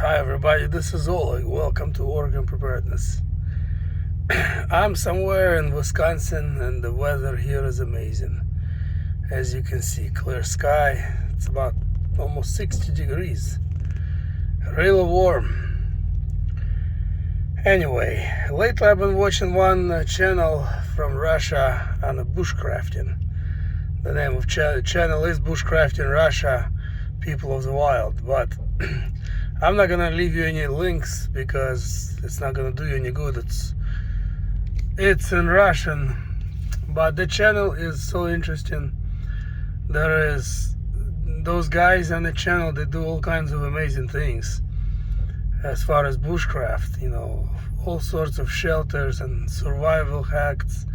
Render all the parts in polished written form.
Hi everybody, this is Oleg. Welcome to Oregon Preparedness. I'm somewhere in Wisconsin and the weather here is amazing. As you can see, clear sky. It's about almost 60 degrees. Really warm. Anyway, lately I've been watching one channel from Russia on the bushcrafting. The name of channel is Bushcraft in Russia, People of the Wild. But I'm not gonna leave you any links because it's not gonna do you any good. It's in Russian, but the channel is so interesting. There is those guys on the channel, they do all kinds of amazing things as far as bushcraft, all sorts of shelters and survival hacks.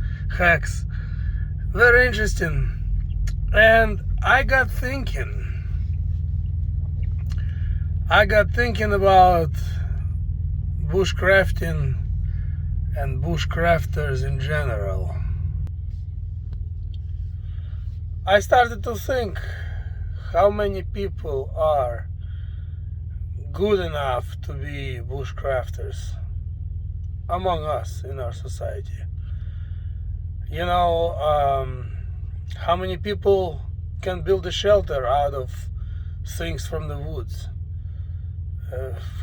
Very interesting. And I got thinking about bushcrafting and bushcrafters in general. I started to think how many people are good enough to be bushcrafters among us in our society. How many people can build a shelter out of things from the woods?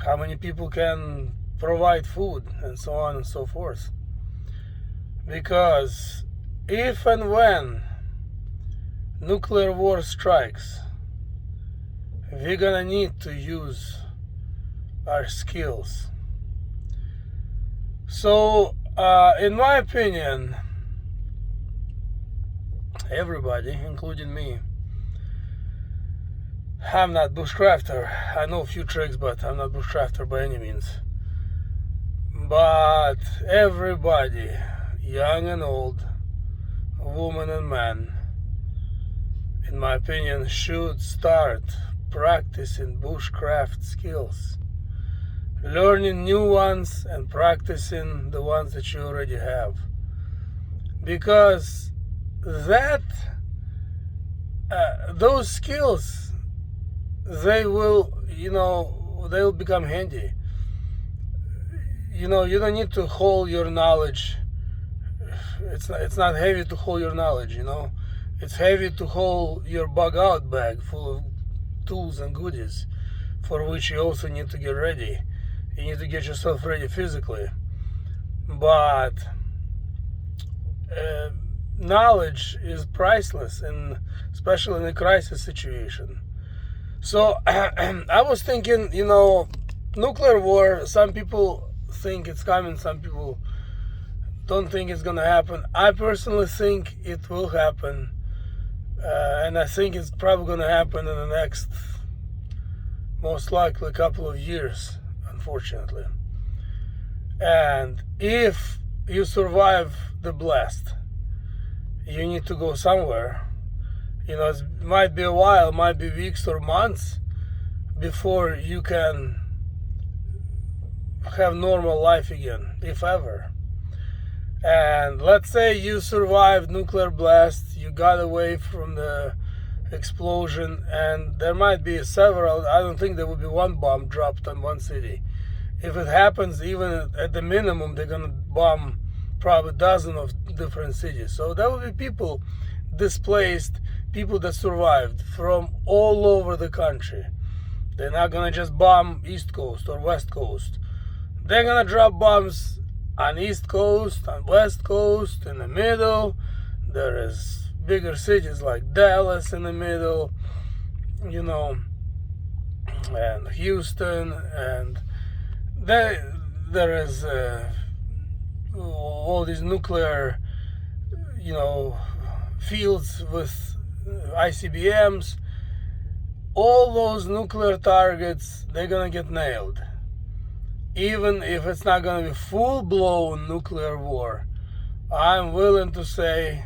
How many people can provide food, and so on and so forth? Because if and when nuclear war strikes, we're gonna need to use our skills. So in my opinion, everybody, including me, I'm not bushcrafter. I know a few tricks, but I'm not bushcrafter by any means. But everybody, young and old, woman and man, in my opinion, should start practicing bushcraft skills. Learning new ones and practicing the ones that you already have. Because those skills, they'll become handy. You don't need to hold your knowledge. It's not heavy to hold your knowledge, It's heavy to hold your bug out bag full of tools and goodies, for which you also need to get ready. You need to get yourself ready physically. But knowledge is priceless, and especially in a crisis situation. So I was thinking, nuclear war, some people think it's coming, some people don't think it's gonna happen. I personally think it will happen, and I think it's probably gonna happen in the next, most likely, couple of years, unfortunately. And if you survive the blast, you need to go somewhere. It might be a while, might be weeks or months before you can have normal life again, if ever. And let's say you survived nuclear blast, you got away from the explosion, and there might be several. I don't think there will be one bomb dropped on one city. If it happens, even at the minimum, they're gonna bomb probably dozens of different cities. So there will be people displaced, people that survived from all over the country. They're not gonna just bomb East Coast or West Coast. They're gonna drop bombs on East Coast, on West Coast, in the middle. There is bigger cities like Dallas in the middle, and Houston, and there is all these nuclear, fields with ICBMs. All those nuclear targets, they're gonna get nailed. Even if it's not gonna be full-blown nuclear war, I'm willing to say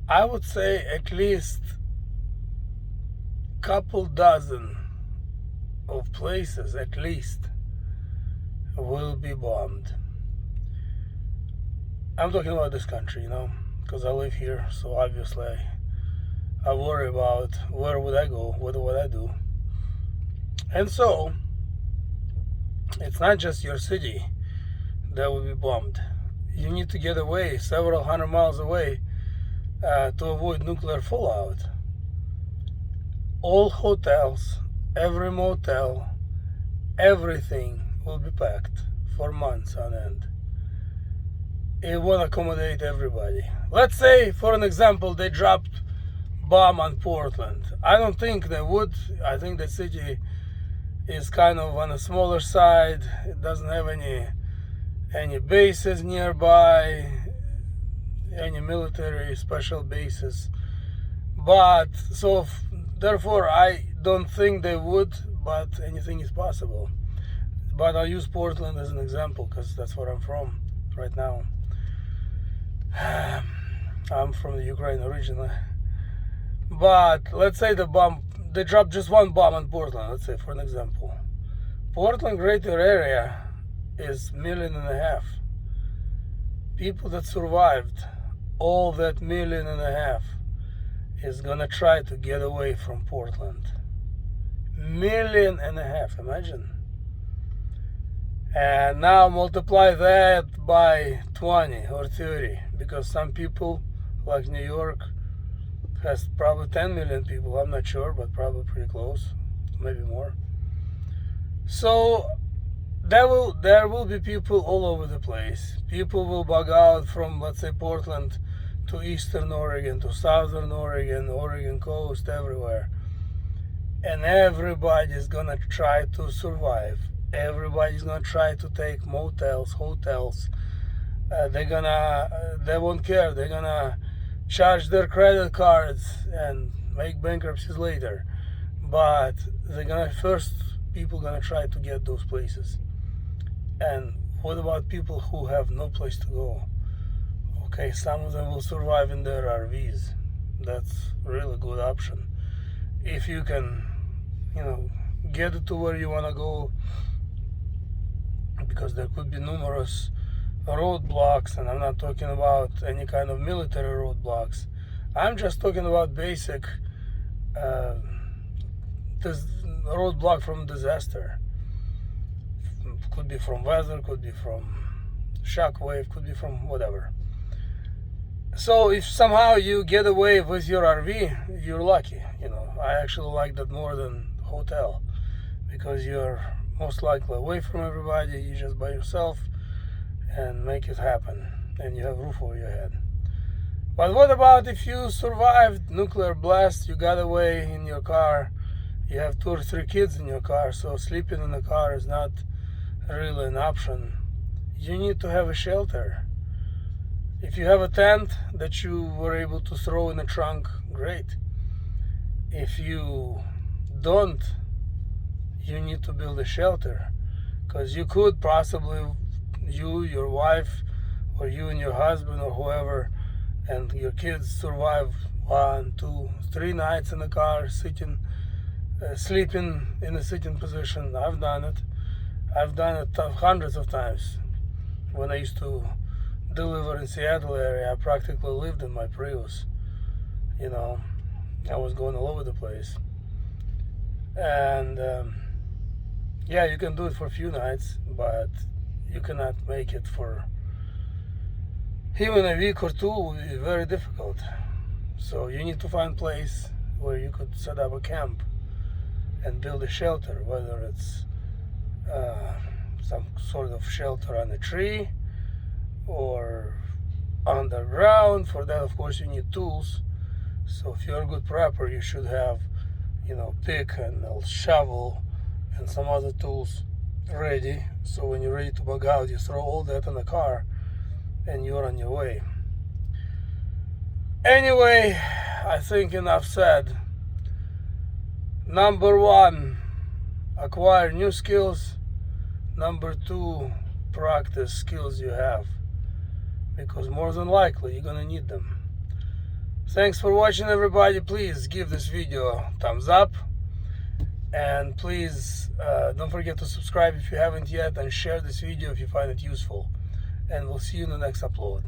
I would say at least couple dozen of places at least will be bombed. I'm talking about this country, because I live here, so obviously I worry about where would I go, what would I do. And so it's not just your city that will be bombed. You need to get away several hundred miles away to avoid nuclear fallout. All hotels, every motel, everything will be packed for months on end. It won't accommodate everybody. Let's say, for an example, they dropped bomb on Portland. I don't think they would. I think the city is kind of on a smaller side. It doesn't have any bases nearby, any military special bases. But so therefore I don't think they would, but anything is possible. But I'll use Portland as an example because that's where I'm from right now. I'm from the Ukraine originally. But let's say they dropped just one bomb on Portland, let's say, for an example. Portland greater area is 1.5 million. People that survived all that 1.5 million is gonna try to get away from Portland. 1.5 million, imagine. And now multiply that by 20 or 30, because some people, like New York, has probably 10 million people. I'm not sure, but probably pretty close, maybe more. So there will be people all over the place. People will bug out from, let's say, Portland to eastern Oregon, to southern Oregon, Oregon coast, everywhere. And everybody's gonna try to survive. Everybody's gonna try to take motels, hotels. They won't care. They're gonna charge their credit cards and make bankruptcies later. But people gonna try to get those places. And what about people who have no place to go? Okay, some of them will survive in their RVs. That's a really good option. If you can, get to where you want to go, because there could be numerous roadblocks, and I'm not talking about any kind of military roadblocks. I'm just talking about basic roadblock from disaster. Could be from weather, could be from shockwave, could be from whatever. So if somehow you get away with your RV, you're lucky. I actually like that more than hotel, because you're most likely away from everybody. You're just by yourself and make it happen, and you have a roof over your head. But what about if you survived nuclear blast, you got away in your car, you have 2 or 3 kids in your car, so sleeping in the car is not really an option. You need to have a shelter. If you have a tent that you were able to throw in the trunk, great. If you don't, you need to build a shelter, because you could possibly, your wife, or you and your husband, or whoever, and your kids survive 1, 2, 3 nights in the car, sleeping in a sitting position. I've done it. I've done it hundreds of times. When I used to deliver in Seattle area, I practically lived in my Prius. I was going all over the place. And yeah, you can do it for a few nights, but you cannot make it for even a week or 2. Will be very difficult. So you need to find a place where you could set up a camp and build a shelter, whether it's some sort of shelter on a tree or underground. For that, of course, you need tools. So if you're a good prepper, you should have, pick and a shovel and some other tools ready. So when you're ready to bug out, you throw all that in the car and you're on your way. Anyway, I think enough said. Number 1, acquire new skills. Number 2, practice skills you have, because more than likely you're gonna need them. Thanks for watching, everybody. Please give this video a thumbs up, and please don't forget to subscribe if you haven't yet, and share this video if you find it useful. And we'll see you in the next upload.